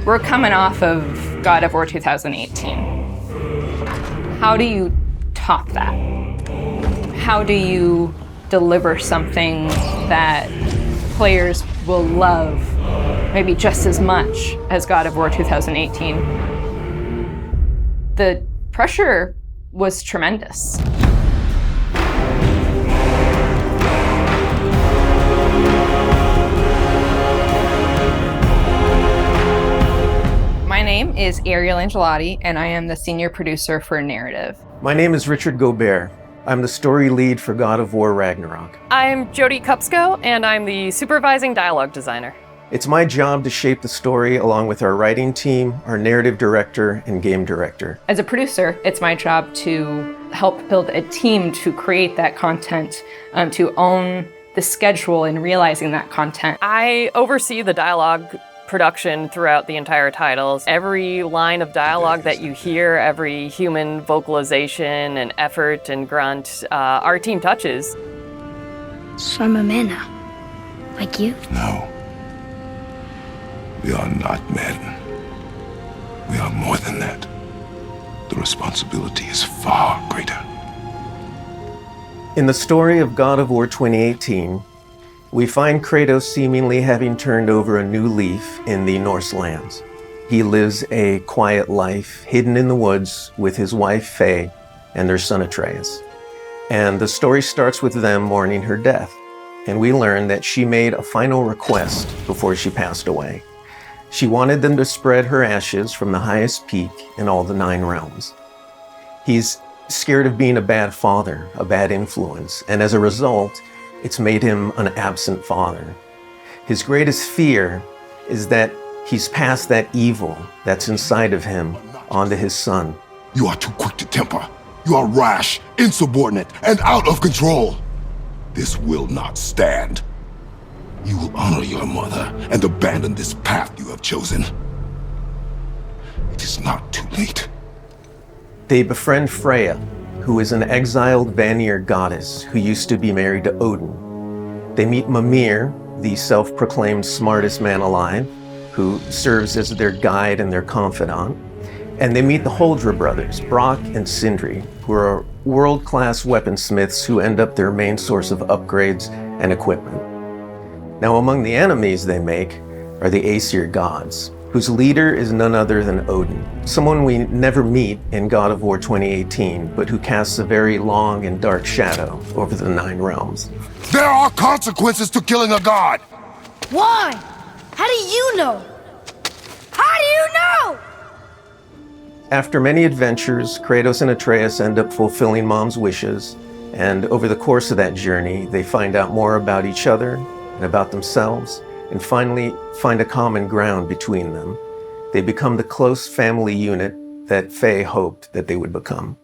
We're coming off of God of War 2018. How do you top that? How do you deliver something that players will love maybe just as much as God of War 2018? The pressure was tremendous. My name is Ariel Angelotti, and I am the senior producer for narrative. My name is Richard Gobert. I'm the story lead for God of War Ragnarök. I'm Jody Kupsko, and I'm the supervising dialogue designer. It's my job to shape the story along with our writing team, our narrative director, and game director. As a producer, it's my job to help build a team to create that content, to own the schedule in realizing that content. I oversee the dialogue production throughout the entire titles. Every line of dialogue that you hear, every human vocalization and effort and grunt, our team touches. So I'm a man now, like you? No. We are not men. We are more than that. The responsibility is far greater. In the story of God of War 2018, we find Kratos seemingly having turned over a new leaf in the Norse lands. He lives a quiet life, hidden in the woods with his wife Faye and their son Atreus. And the story starts with them mourning her death, and we learn that she made a final request before she passed away. She wanted them to spread her ashes from the highest peak in all the 9 realms. He's scared of being a bad father, a bad influence, and as a result, it's made him an absent father. His greatest fear is that he's passed that evil that's inside of him onto his son. You are too quick to temper. You are rash, insubordinate, and out of control. This will not stand. You will honor your mother and abandon this path you have chosen. It is not too late. They befriend Freya, who is an exiled Vanir goddess who used to be married to Odin. They meet Mimir, the self-proclaimed smartest man alive, who serves as their guide and their confidant. And they meet the Holdra brothers, Brock and Sindri, who are world-class weaponsmiths who end up their main source of upgrades and equipment. Now, among the enemies they make are the Aesir gods, whose leader is none other than Odin, someone we never meet in God of War 2018, but who casts a very long and dark shadow over the 9 realms. There are consequences to killing a god! Why? How do you know? How do you know? After many adventures, Kratos and Atreus end up fulfilling Mom's wishes, and over the course of that journey, they find out more about each other and about themselves, and finally find a common ground between them. They become the close family unit that Faye hoped that they would become.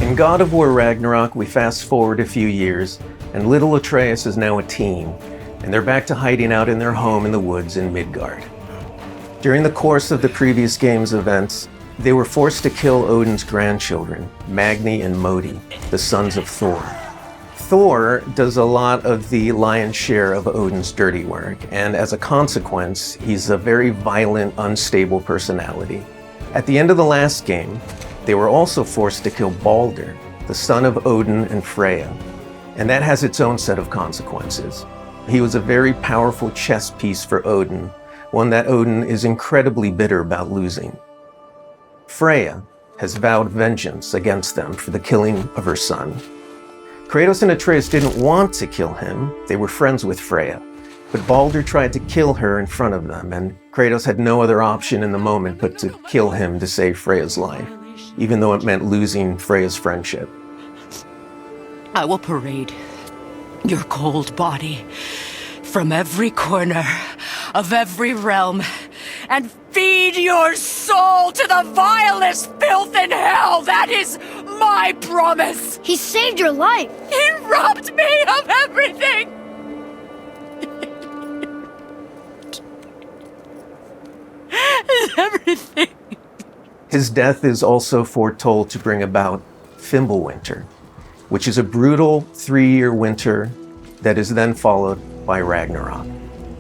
In God of War Ragnarök, we fast forward a few years, and little Atreus is now a teen, and they're back to hiding out in their home in the woods in Midgard. During the course of the previous game's events, they were forced to kill Odin's grandchildren, Magni and Modi, the sons of Thor. Thor does a lot of the lion's share of Odin's dirty work, and as a consequence, he's a very violent, unstable personality. At the end of the last game, they were also forced to kill Baldur, the son of Odin and Freya, and that has its own set of consequences. He was a very powerful chess piece for Odin, one that Odin is incredibly bitter about losing. Freya has vowed vengeance against them for the killing of her son. Kratos and Atreus didn't want to kill him, they were friends with Freya, but Baldur tried to kill her in front of them, and Kratos had no other option in the moment but to kill him to save Freya's life, even though it meant losing Freya's friendship. I will parade your cold body from every corner of every realm and feed your soul to the vilest filth in hell. That is my promise. He saved your life. He robbed me of everything. Everything. His death is also foretold to bring about Fimbulwinter, which is a brutal 3-year winter that is then followed by Ragnarok.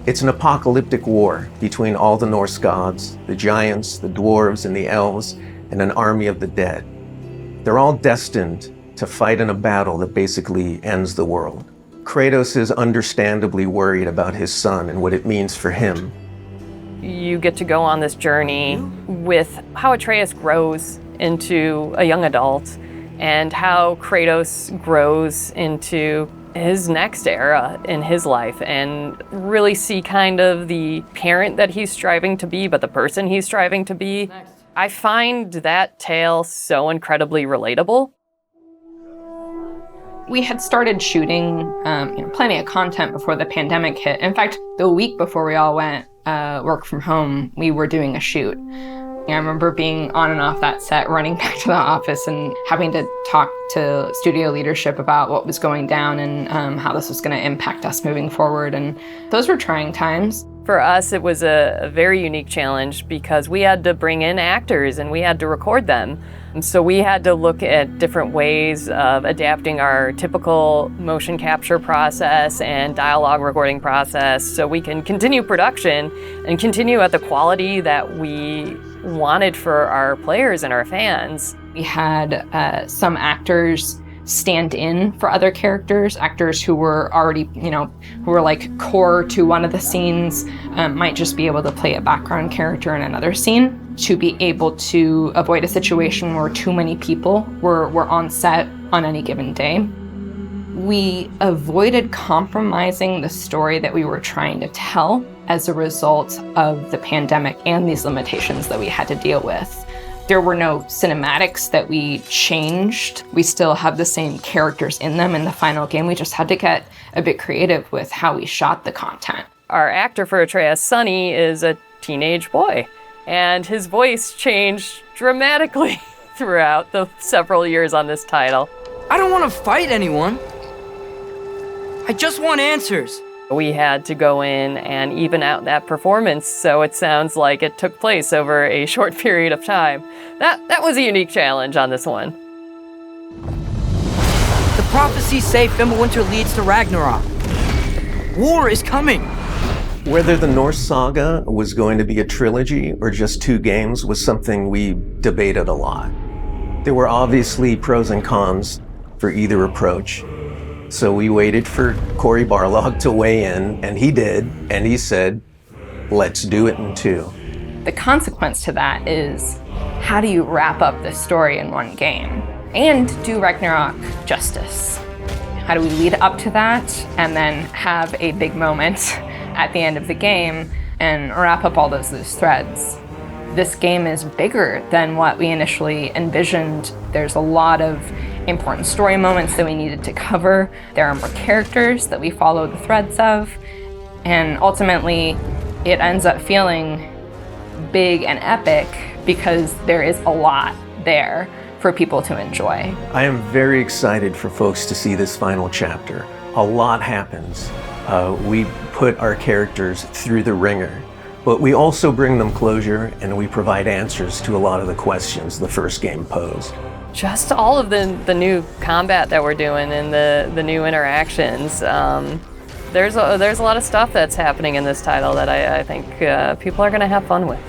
It's an apocalyptic war between all the Norse gods, the giants, the dwarves, and the elves, and an army of the dead. They're all destined to fight in a battle that basically ends the world. Kratos is understandably worried about his son and what it means for him. You get to go on this journey with how Atreus grows into a young adult and how Kratos grows into his next era in his life, and really see kind of the parent that he's striving to be, but the person he's striving to be. I find that tale so incredibly relatable. We had started shooting plenty of content before the pandemic hit. In fact, the week before we all went work from home, we were doing a shoot. I remember being on and off that set, running back to the office and having to talk to studio leadership about what was going down and how this was going to impact us moving forward. And those were trying times. For us, it was a very unique challenge because we had to bring in actors and we had to record them. And so we had to look at different ways of adapting our typical motion capture process and dialogue recording process so we can continue production and continue at the quality that we wanted for our players and our fans. We had some actors stand in for other characters, actors who were already, who were like core to one of the scenes, might just be able to play a background character in another scene to be able to avoid a situation where too many people were on set on any given day. We avoided compromising the story that we were trying to tell as a result of the pandemic and these limitations that we had to deal with. There were no cinematics that we changed. We still have the same characters in them in the final game. We just had to get a bit creative with how we shot the content. Our actor for Atreus, Sonny, is a teenage boy, and his voice changed dramatically throughout the several years on this title. I don't want to fight anyone. I just want answers. We had to go in and even out that performance so it sounds like it took place over a short period of time. That was a unique challenge on this one. The prophecies say Fimbulwinter leads to Ragnarok. War is coming. Whether the Norse saga was going to be a trilogy or just 2 games was something we debated a lot. There were obviously pros and cons for either approach. So we waited for Cory Barlog to weigh in, and he did, and he said, let's do it in 2. The consequence to that is, how do you wrap up this story in one game and do Ragnarok justice? How do we lead up to that and then have a big moment at the end of the game and wrap up all those loose threads? This game is bigger than what we initially envisioned. There's a lot of important story moments that we needed to cover. There are more characters that we follow the threads of. And ultimately, it ends up feeling big and epic because there is a lot there for people to enjoy. I am very excited for folks to see this final chapter. A lot happens. We put our characters through the ringer, but we also bring them closure and we provide answers to a lot of the questions the first game posed. Just all of the new combat that we're doing and the new interactions. There's a lot of stuff that's happening in this title that I think people are going to have fun with.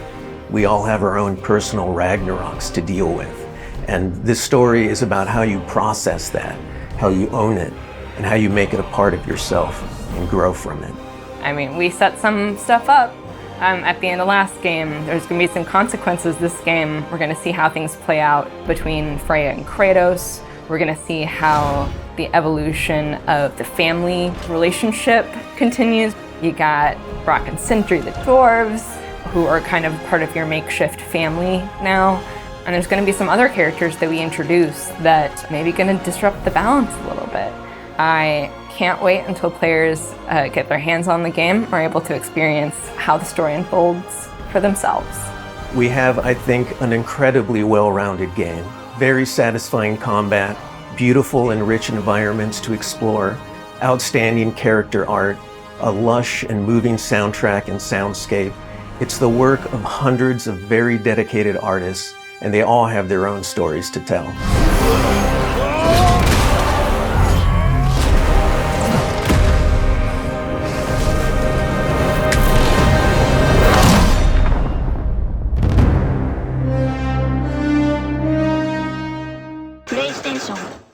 We all have our own personal Ragnaroks to deal with. And this story is about how you process that, how you own it, and how you make it a part of yourself and grow from it. I mean, we set some stuff up at the end of last game. There's going to be some consequences this game. We're going to see how things play out between Freya and Kratos. We're going to see how the evolution of the family relationship continues. You got Brock and Sindri, the dwarves, who are kind of part of your makeshift family now. And there's going to be some other characters that we introduce that maybe going to disrupt the balance a little bit. I can't wait until players get their hands on the game, are able to experience how the story unfolds for themselves. We have, I think, an incredibly well-rounded game. Very satisfying combat, beautiful and rich environments to explore, outstanding character art, a lush and moving soundtrack and soundscape. It's the work of hundreds of very dedicated artists, and they all have their own stories to tell. są.